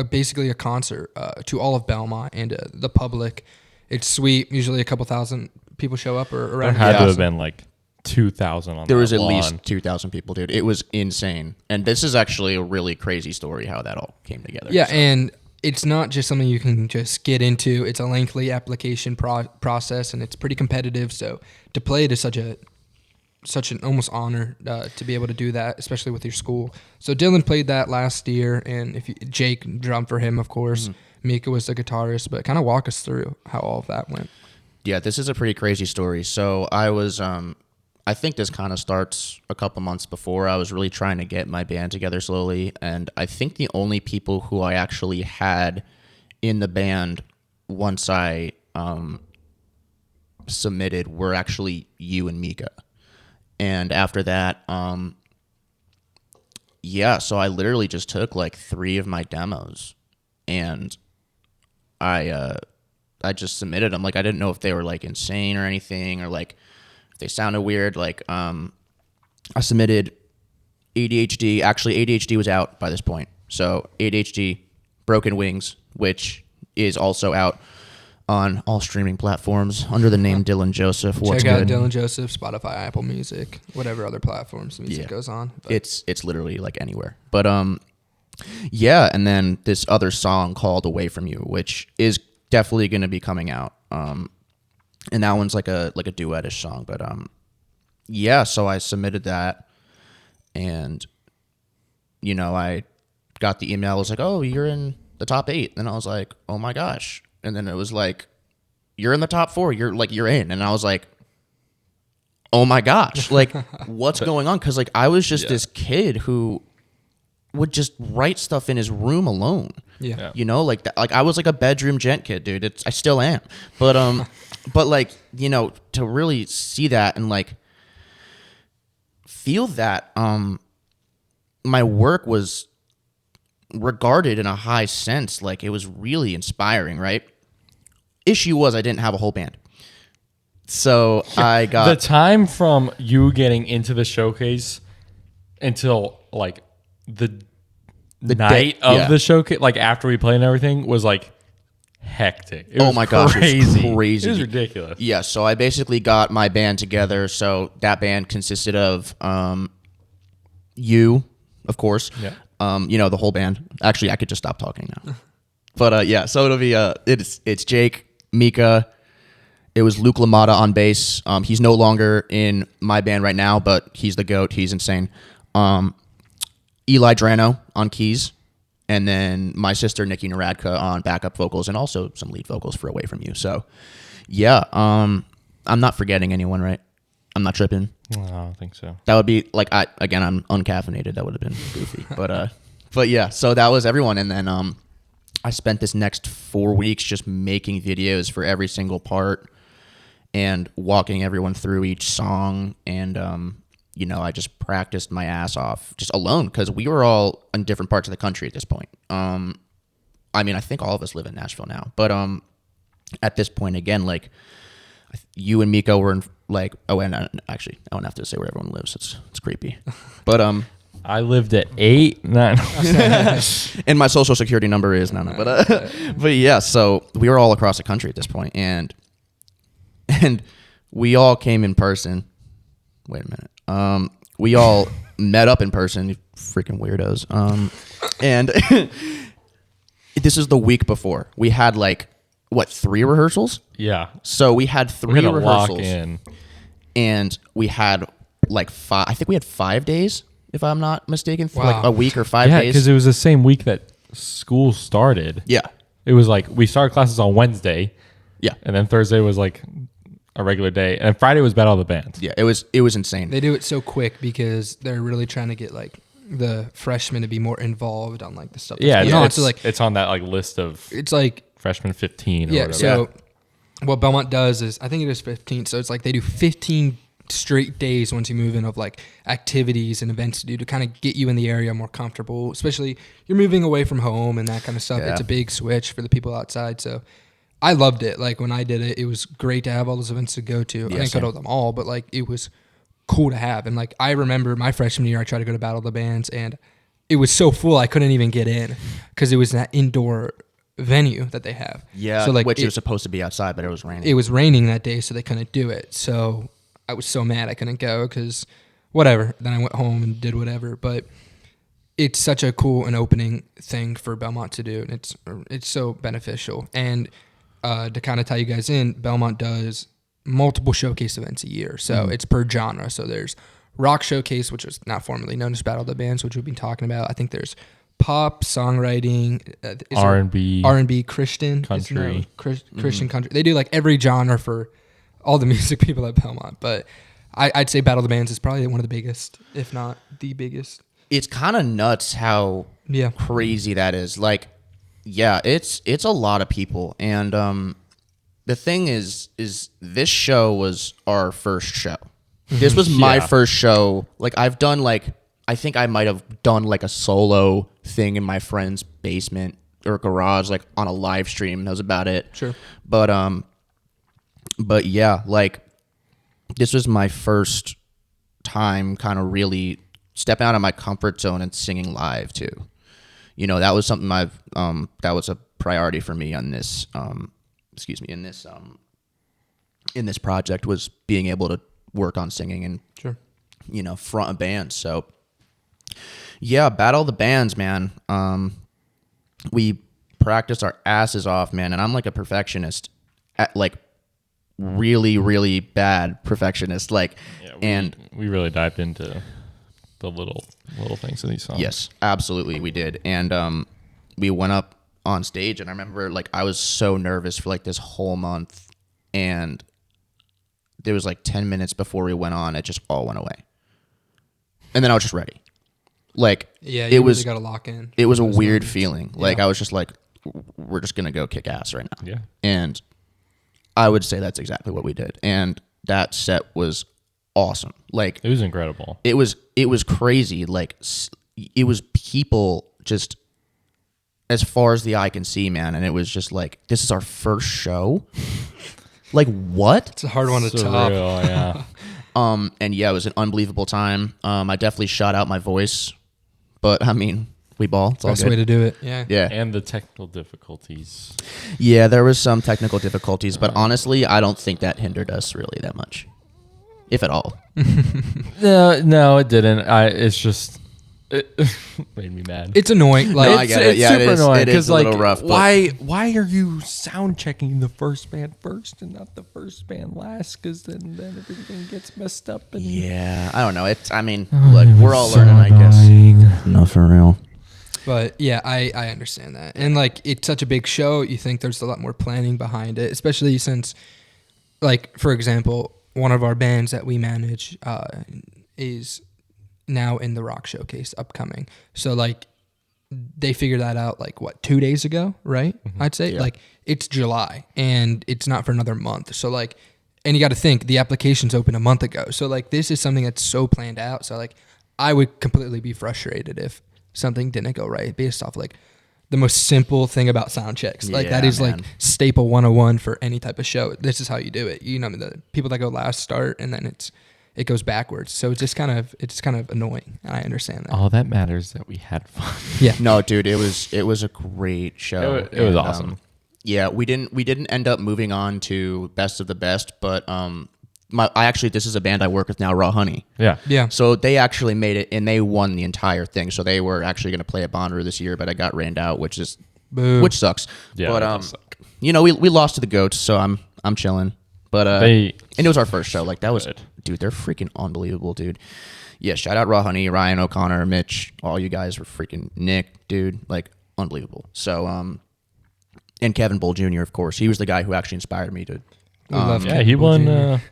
C: basically a concert to all of Belmont and the public. It's sweet. Usually a couple thousand people show up or around.
A: There had to have been like 2,000 on.
B: There was at
A: lawn.
B: least 2,000 people, dude. It was insane. And this is actually a really crazy story how that all came together.
C: Yeah, so. And it's not just something you can just get into. It's a lengthy application process, and it's pretty competitive. So to play it is such an almost honor to be able to do that, especially with your school. So Dylan played that last year, and Jake drummed for him, of course. Mika was the guitarist, but kind of walk us through how all of that went.
B: Yeah, this is a pretty crazy story. So I was, I think this kind of starts a couple months before. I was really trying to get my band together slowly, and I think the only people who I actually had in the band once I submitted were actually you and Mika. And after that, so I literally just took like 3 of my demos, and I just submitted them. Like, I didn't know if they were like insane or anything, or like if they sounded weird. Like, I submitted ADHD. Actually, ADHD was out by this point. So ADHD, Broken Wings, which is also out on all streaming platforms under the name Dylan Joseph.
C: Check out Dylan Joseph, Spotify, Apple Music, whatever other platforms music goes on.
B: But it's literally like anywhere. But yeah, and then this other song called Away From You, which is definitely going to be coming out. And that one's like a duet-ish song. But yeah, so I submitted that. And, you know, I got the email. It was like, oh, you're in the top 8. And I was like, oh my gosh. And then it was like, you're in the top 4. You're in. And I was like, oh my gosh, like what's going on? Cause like I was just this kid who would just write stuff in his room alone.
C: Yeah.
B: You know, like that, like I was like a bedroom gent kid, dude. I still am. But but like, you know, to really see that and like feel that my work was regarded in a high sense, like it was really inspiring, right? Issue was I didn't have a whole band. So I got
A: the time from you getting into the showcase until like the night of the showcase, like after we played and everything, was like hectic. It was
B: gosh,
A: crazy.
B: it was crazy.
A: It was ridiculous.
B: Yeah, so I basically got my band together. So that band consisted of you, of course.
A: Yeah.
B: You know, the whole band. Actually, I could just stop talking now. But yeah, so it'll be it's Jake, Mika. It was Luke LaMotta on bass. He's no longer in my band right now, but he's the GOAT. He's insane. Eli Drano on keys. And then my sister, Nikki Naradka, on backup vocals and also some lead vocals for Away From You. So, yeah, I'm not forgetting anyone, right? I'm not tripping.
A: No, I don't think so.
B: That would be, like, I'm uncaffeinated. That would have been goofy. But yeah, so that was everyone. And then I spent this next 4 weeks just making videos for every single part and walking everyone through each song. And, you know, I just practiced my ass off just alone because we were all in different parts of the country at this point. I mean, I think all of us live in Nashville now. But at this point, again, like, you and Miko were in, like, oh, and actually, I don't have to say where everyone lives. It's creepy. But
A: I lived at 8, 9.
B: And my social security number is no. But yeah, so we were all across the country at this point, and we all came in person. Wait a minute. We all met up in person. You freaking weirdos. And this is the week before. We had like 3 rehearsals?
A: Yeah.
B: So we had 3
A: We're gonna
B: rehearsals.
A: lock in.
B: And we had like 5. I think we had 5 days, if I'm not mistaken, for
C: Wow.
B: like a week or 5
A: Yeah,
B: days.
A: because it was the same week that school started.
B: Yeah.
A: It was like we started classes on Wednesday.
B: Yeah.
A: And then Thursday was like a regular day. And Friday was Battle of the Bands.
B: Yeah. It was insane.
C: They do it so quick because they're really trying to get like the freshmen to be more involved on like the stuff.
A: Yeah,
C: going on.
A: it's,
C: So like
A: it's on that like list of
C: it's like
A: freshman 15 or
C: yeah.
A: whatever.
C: So what Belmont does is I think it is 15. So it's like they do 15 straight days once you move in of like activities and events to do to kind of get you in the area more comfortable, especially you're moving away from home and that kind of stuff.
B: Yeah.
C: It's a big switch for the people outside. So I loved it. Like when I did it, it was great to have all those events to go to. I didn't go to them all, but like it was cool to have. And like I remember my freshman year, I tried to go to Battle of the Bands and it was so full I couldn't even get in because it was that indoor venue that they have.
B: Yeah,
C: so like
B: which was supposed to be outside, but it was raining.
C: It was raining that day, so they couldn't do it. So I was so mad I couldn't go because whatever. Then I went home and did whatever. But it's such a cool and opening thing for Belmont to do, and it's so beneficial. And to kind of tie you guys in, Belmont does multiple showcase events a year, so it's per genre. So there's rock showcase, which is not formerly known as Battle of the Bands, which we've been talking about. I think there's pop, songwriting, R&B, Christian,
A: country,
C: Christian country. They do like every genre for all the music people at Belmont. But I'd say Battle of the Bands is probably one of the biggest, if not the biggest.
B: It's kind of nuts how crazy that is. Like, yeah, it's a lot of people, and the thing is this show was our first show. This was my first show. Like I've done I think I might have done like a solo thing in my friend's basement or garage, like on a live stream. That was about it.
C: Sure.
B: But yeah, like this was my first time kind of really stepping out of my comfort zone and singing live too. You know, that was something that was a priority for me on this, in this project, was being able to work on singing and, you know, front a band. So yeah, Battle of the Bands, man. We practiced our asses off, man. And I'm like a perfectionist, like really, really bad perfectionist. Like,
A: we really dived into the little things in these songs.
B: Yes, absolutely, we did, and we went up on stage, and I remember like I was so nervous for like this whole month, and there was like 10 minutes before we went on, it just all went away, and then I was just ready. Like
C: Yeah,
B: it
C: you
B: was
C: really got to lock in.
B: it was a
C: those
B: weird
C: moments.
B: feeling.
C: Yeah.
B: Like I was just like, we're just gonna go kick ass right now.
A: Yeah.
B: And I would say that's exactly what we did. And that set was awesome. Like
A: It was incredible.
B: it was crazy. Like it was people just as far as the eye can see, man. And it was just like, this is our first show. Like what?
C: It's a hard one to top.
A: Surreal, yeah.
B: And yeah, it was an unbelievable time. I definitely shot out my voice, but I mean, we ball. It's all
C: Best
B: good.
C: way to do it. Yeah.
B: Yeah.
A: And the technical difficulties.
B: Yeah, there was some technical difficulties, but honestly, I don't think that hindered us really that much, if at all.
A: No, it didn't. It's just it made me mad.
C: It's annoying. Like,
B: I get it. Yeah, it
A: super
B: is.
A: annoying
B: It is a
A: like,
B: little rough, but-
A: why are you sound checking the first band first and not the first band last? Because then everything gets messed up. And
B: Yeah, I don't know. I mean, look, we're all
A: so
B: learning, I guess.
A: annoying.
B: No, for real.
C: But yeah, I understand that. And like, it's such a big show. You think there's a lot more planning behind it, especially since, like, for example, one of our bands that we manage is now in the Rock Showcase upcoming. So like, they figured that out like what, 2 days ago, right? I'd say like it's July and it's not for another month. So like, and you got to think the application's open a month ago. So like, this is something that's so planned out. So like, I would completely be frustrated if something didn't go right based off like the most simple thing about sound checks. Like that
B: Yeah,
C: is
B: man.
C: like staple 101 for any type of show. This is how you do it. You know, the people that go last start and then it goes backwards. So it's kind of annoying. And I understand that.
A: All that matters is that we had fun.
C: Yeah.
B: No, dude, it was a great show.
A: It was awesome.
B: Yeah, we didn't end up moving on to Best of the Best, but this is a band I work with now, Raw Honey.
A: Yeah.
C: Yeah.
B: So they actually made it, and they won the entire thing. So they were actually going to play at Bonnaroo this year, but I got rained out, which sucks.
A: Yeah,
B: But
A: that does suck.
B: you know, we lost to the Goats, so I'm chilling. But and it was our first show. Like that was,
A: Good.
B: dude, they're freaking unbelievable, dude. Yeah, shout out Raw Honey, Ryan O'Connor, Mitch, all you guys were freaking Nick, dude, like unbelievable. So and Kevin Bull Jr. of course, he was the guy who actually inspired me to.
C: We love
A: Yeah,
C: Kevin
A: he
C: Bull
A: won.
C: Jr.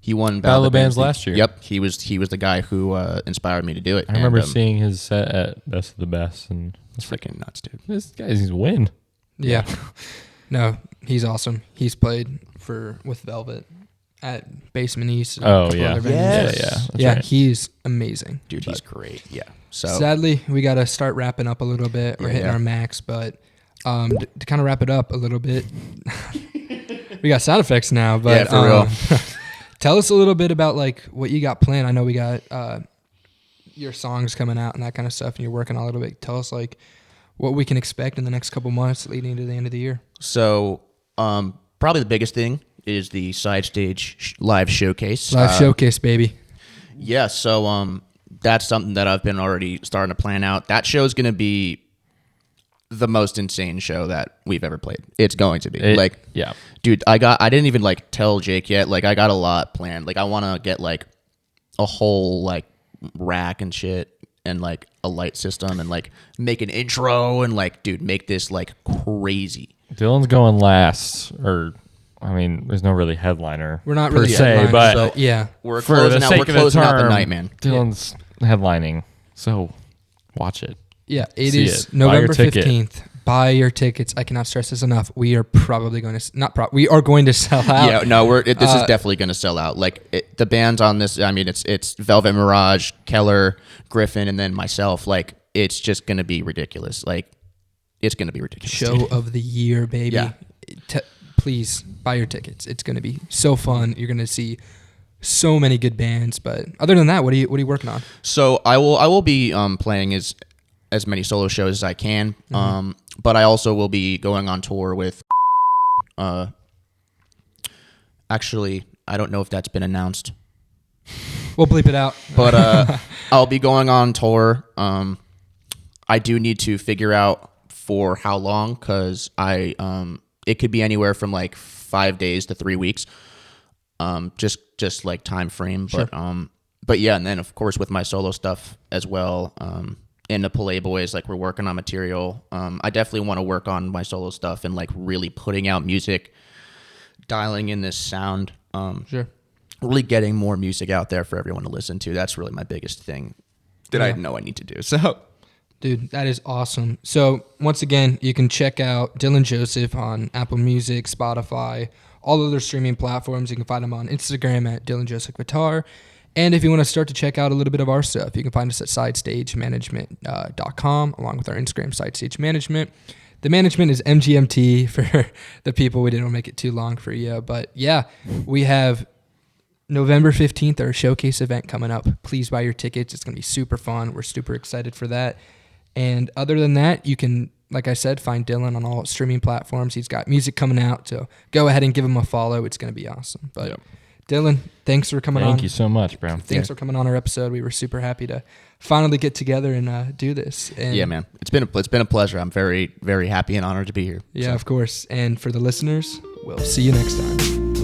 B: He won
A: Battle of the Bands
B: League.
A: last year.
B: Yep, he was the guy who inspired me to do it.
A: I remember
B: And,
A: seeing his set at Best of the Best, and
B: it's freaking nuts, dude.
A: this guy's he's win.
C: Yeah. No, he's awesome. He's played with Velvet at Basement East. and a
A: Oh
C: couple
A: yeah.
C: other venues.
B: Yes.
A: Yeah. That's
C: Yeah,
A: right.
C: he's amazing.
B: Dude, he's great. Yeah. So
C: Sadly, we got to start wrapping up a little bit. We're
B: Yeah,
C: hitting
B: yeah.
C: our max, but to kind of wrap it up a little bit, we got sound effects now. But
B: Yeah, for real.
C: tell us a little bit about like what you got planned. I know we got your songs coming out and that kind of stuff, and you're working on a little bit. Tell us like what we can expect in the next couple months leading to the end of the year.
B: So, probably the biggest thing is the Side Stage live showcase.
C: Live showcase, baby.
B: Yeah, so that's something that I've been already starting to plan out. That show's going to be the most insane show that we've ever played. It's going to be.
A: Yeah.
B: Dude, I didn't even like tell Jake yet. Like I got a lot planned. Like I want to get like a whole like rack and shit and like a light system and like make an intro and like dude, make this like crazy.
A: Dylan's going last, or I mean, there's no really headliner.
C: We're not
A: per
C: really
A: se,
C: headliners,
A: but
C: yeah.
B: We're
A: for
B: closing
A: the
B: out
A: sake
B: we're
A: of the
B: closing out the
A: term,
B: night, man.
A: Dylan's headlining, so watch it.
C: Yeah, it
A: See
C: is
A: it. Buy
C: November
A: your ticket.
C: 15th. Buy your tickets. I cannot stress this enough. We are probably going to we are going to sell out.
B: Yeah, no, this is definitely going to sell out. Like the bands on this, I mean, it's Velvet Mirage, Keller, Griffin, and then myself. Like it's just going to be ridiculous. Like it's going to be ridiculous.
C: Show of the year, baby.
B: Yeah.
C: Please buy your tickets. It's going to be so fun. You're going to see so many good bands. But other than that, what are you working on?
B: So I will be playing as many solo shows as I can. But I also will be going on tour with. Actually, I don't know if that's been announced.
C: We'll bleep it out.
B: But I'll be going on tour. I do need to figure out for how long, because it could be anywhere from like 5 days to 3 weeks. Just like time frame.
C: Sure.
B: But but yeah, and then of course with my solo stuff as well, and the Playboys, like we're working on material. I definitely want to work on my solo stuff and like really putting out music, dialing in this sound.
C: Sure.
B: Really getting more music out there for everyone to listen to. That's really my biggest thing that I know I need to do. So,
C: dude, that is awesome. So once again, you can check out Dylan Joseph on Apple Music, Spotify, all other streaming platforms. You can find him on Instagram at Dylan Joseph Guitar. And if you want to start to check out a little bit of our stuff, you can find us at sidestagemanagement.com, along with our Instagram, Sidestage Management. The management is MGMT for the people. We didn't make it too long for you. But yeah, we have November 15th, our showcase event coming up. Please buy your tickets. It's going to be super fun. We're super excited for that. And other than that, you can, like I said, find Dylan on all streaming platforms. He's got music coming out, so go ahead and give him a follow. It's going to be awesome. But
A: Yep.
C: Dylan, thanks for coming on.
A: Thank you so much, bro.
C: Thanks for coming on our episode. We were super happy to finally get together and do this. And
B: yeah, man, it's been a pleasure. I'm very, very happy and honored to be here.
C: Yeah,
B: So.
C: of course. And for the listeners, we'll see you next time.